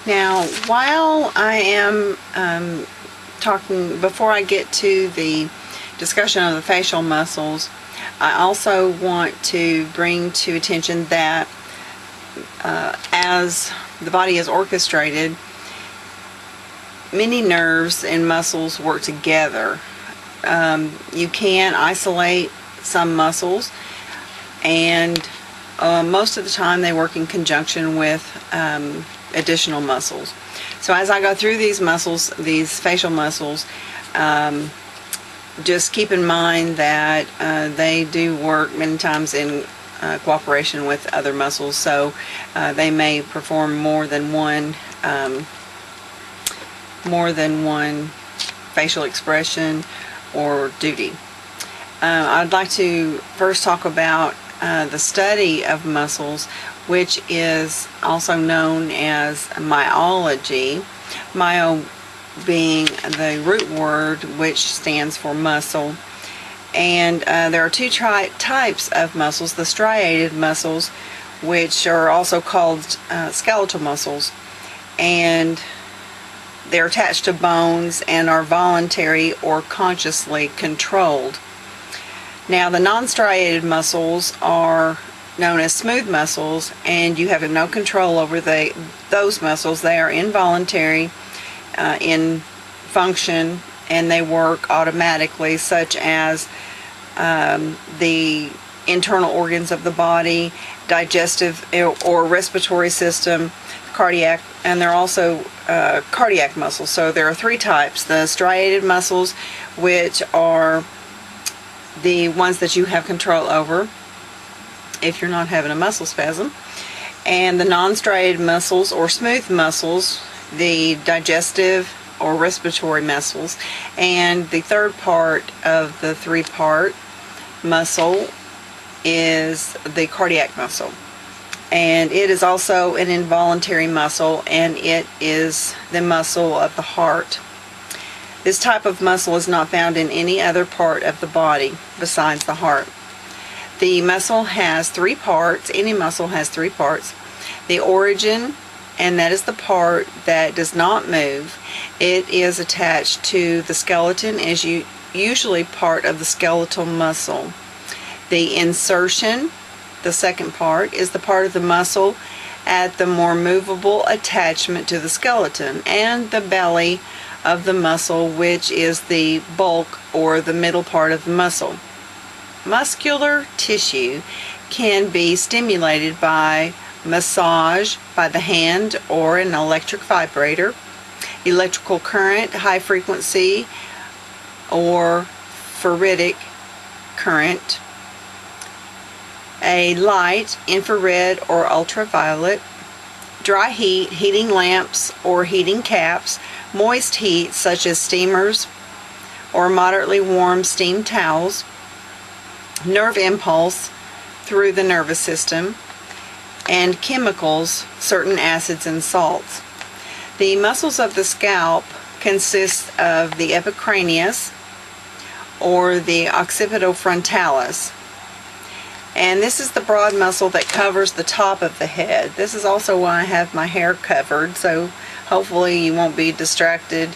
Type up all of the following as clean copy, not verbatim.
Now, while I am talking, before I get to the discussion of the facial muscles, I also want to bring to attention that as the body is orchestrated, many nerves and muscles work together. You can isolate some muscles, and most of the time they work in conjunction with additional muscles. So as I go through these muscles, these facial muscles, just keep in mind that they do work many times in cooperation with other muscles, so they may perform more than one facial expression or duty. I'd like to first talk about the study of muscles, which is also known as myology. Myo being the root word which stands for muscle. And there are two types of muscles: the striated muscles, which are also called skeletal muscles, and they're attached to bones and are voluntary or consciously controlled. Now, the non-striated muscles are known as smooth muscles, and you have no control over those muscles. They are involuntary in function, and they work automatically, such as the internal organs of the body, digestive or respiratory system, cardiac, and they're also cardiac muscles. So there are three types: the striated muscles, which are the ones that you have control over if you're not having a muscle spasm, and the non-striated muscles or smooth muscles, the digestive or respiratory muscles, and the third part of the three-part muscle is the cardiac muscle, and it is also an involuntary muscle, and it is the muscle of the heart. This type of muscle is not found in any other part of the body besides the heart. The muscle has three parts. Any muscle has three parts. The origin, and that is the part that does not move. It is attached to the skeleton, is usually part of the skeletal muscle. The insertion, the second part, is the part of the muscle at the more movable attachment to the skeleton, and the belly of the muscle, which is the bulk or the middle part of the muscle. Muscular tissue can be stimulated by massage by the hand or an electric vibrator, electrical current, high frequency or ferritic current, a light, infrared or ultraviolet, dry heat, heating lamps or heating caps, moist heat such as steamers or moderately warm steam towels, nerve impulse through the nervous system, and chemicals, certain acids and salts. The muscles of the scalp consist of the epicranius or the occipital frontalis, and this is the broad muscle that covers the top of the head. This is also why I have my hair covered, so hopefully you won't be distracted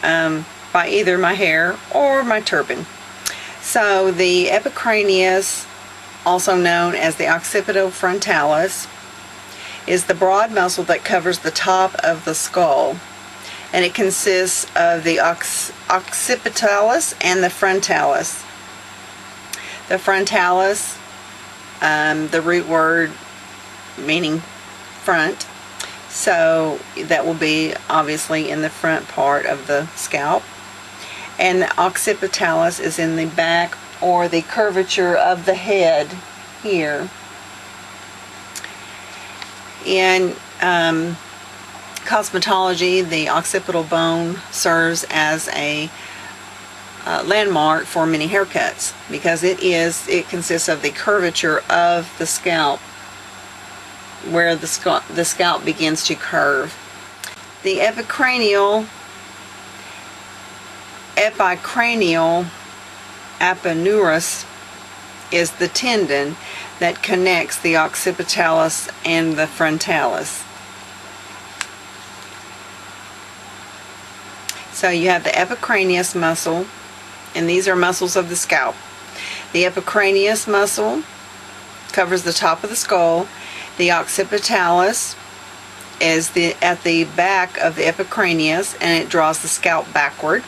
by either my hair or my turban. So the epicranius, also known as the occipital frontalis, is the broad muscle that covers the top of the skull, and it consists of the occipitalis and the frontalis. The frontalis, the root word meaning front, so that will be obviously in the front part of the scalp, and the occipitalis is in the back or the curvature of the head here. In cosmetology, the occipital bone serves as a landmark for many haircuts because it consists of the curvature of the scalp, where the scalp begins to curve. The epicranial aponeuros is the tendon that connects the occipitalis and the frontalis. So you have the epicranius muscle, and these are muscles of the scalp. The epicranius muscle covers the top of the skull. The occipitalis is at the back of the epicranius, and it draws the scalp backward.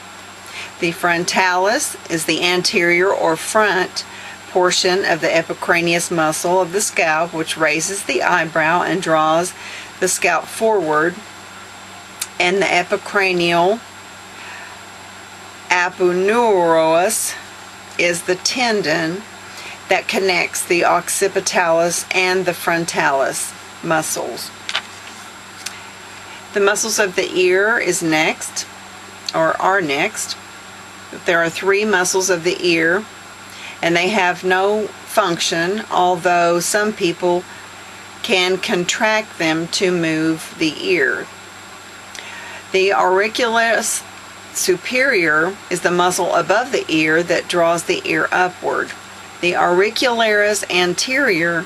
The frontalis is the anterior or front portion of the epicranius muscle of the scalp, which raises the eyebrow and draws the scalp forward. And the epicranial aponeurosis is the tendon that connects the occipitalis and the frontalis muscles. The muscles of the ear is next, or are next. There are 3 muscles of the ear, and they have no function, although some people can contract them to move the ear. The auricularis superior is the muscle above the ear that draws the ear upward. The auricularis anterior,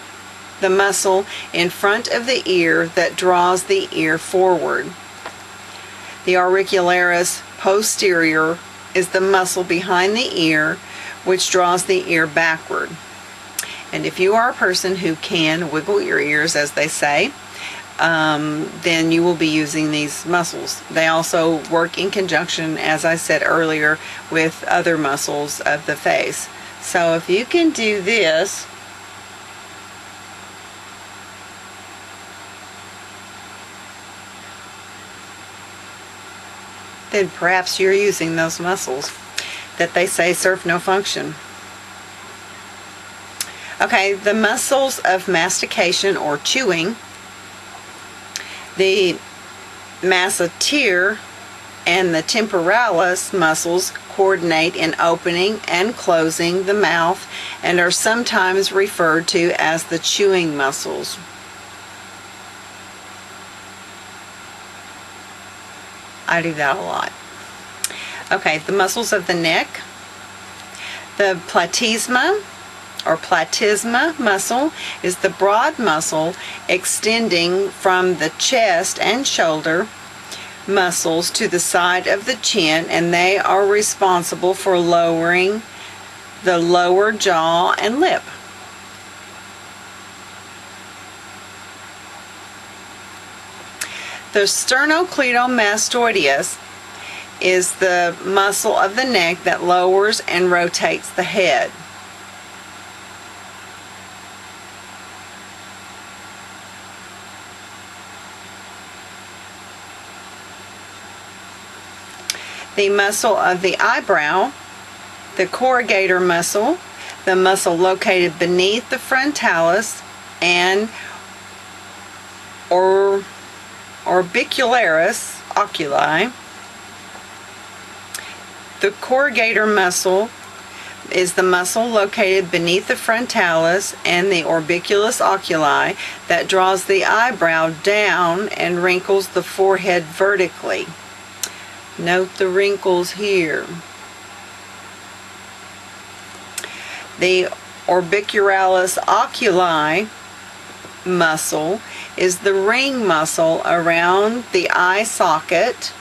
the muscle in front of the ear that draws the ear forward. The auricularis posterior is the muscle behind the ear which draws the ear backward. And if you are a person who can wiggle your ears, as they say, then you will be using these muscles. They also work in conjunction, as I said earlier, with other muscles of the face. So if you can do this, then perhaps you're using those muscles that they say serve no function. Okay, the muscles of mastication or chewing. The masseter and the temporalis muscles coordinate in opening and closing the mouth and are sometimes referred to as the chewing muscles. I do that a lot. Okay, the muscles of the neck. The platysma or platysma muscle is the broad muscle extending from the chest and shoulder muscles to the side of the chin, and they are responsible for lowering the lower jaw and lip. The sternocleidomastoideus is the muscle of the neck that lowers and rotates the head. The muscle of the eyebrow, the corrugator muscle, the muscle located beneath the frontalis and Orbicularis oculi. The corrugator muscle is the muscle located beneath the frontalis and the Orbicularis oculi that draws the eyebrow down and wrinkles the forehead vertically. Note the wrinkles here. The Orbicularis oculi muscle is the ring muscle around the eye socket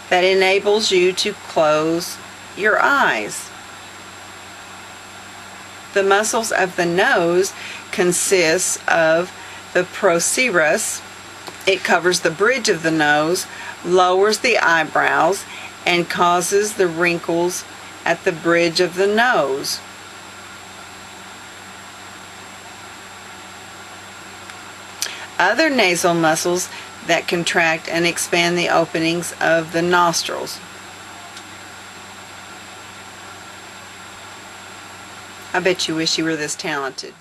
that enables you to close your eyes. The muscles of the nose consist of the procerus. It covers the bridge of the nose, lowers the eyebrows, and causes the wrinkles at the bridge of the nose. Other nasal muscles that contract and expand the openings of the nostrils. I bet you wish you were this talented.